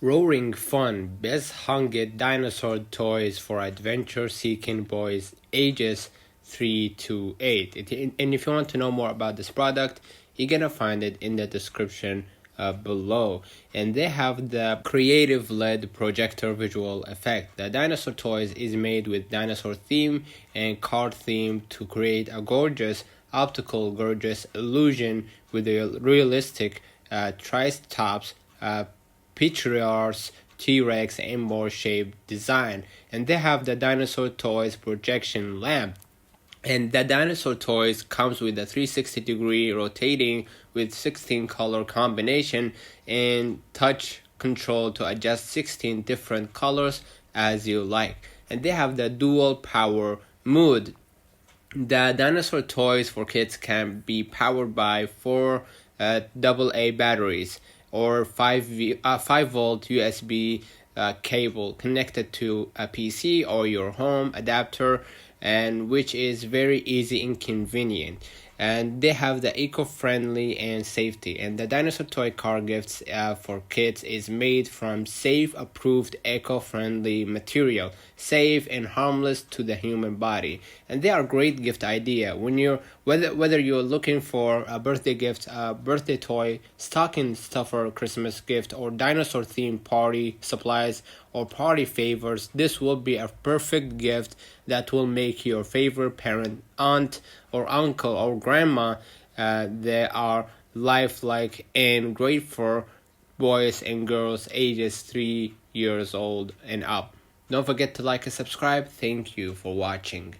Roaring fun, best Hongid Dinosaur Toys for adventure-seeking boys ages 3 to 8. And if you want to know more about this product, you're gonna find it in the description below. And they have the creative LED projector visual effect. The Dinosaur Toys is made with dinosaur theme and card theme to create a gorgeous illusion with a realistic triceratops, Picture's T-Rex and more shaped design. And they have the Dinosaur Toys projection lamp. And the Dinosaur Toys comes with a 360-degree rotating with 16 color combination and touch control to adjust 16 different colors as you like. And they have the dual power mode. The Dinosaur Toys for kids can be powered by 4 AA batteries or 5-volt USB cable connected to a PC or your home adapter, and which is very easy and convenient. And they have the eco-friendly and safety. And the Dinosaur Toy car gifts for kids is made from safe, approved, eco-friendly material, safe and harmless to the human body. And they are a great gift idea when you're whether you're looking for a birthday gift, a birthday toy, stocking stuffer, Christmas gift, or dinosaur themed party supplies or party favors. This will be a perfect gift that will make your favorite parent, aunt, or uncle or grandma. They are lifelike and great for boys and girls ages 3 years old and up. Don't forget to like and subscribe. Thank you for watching.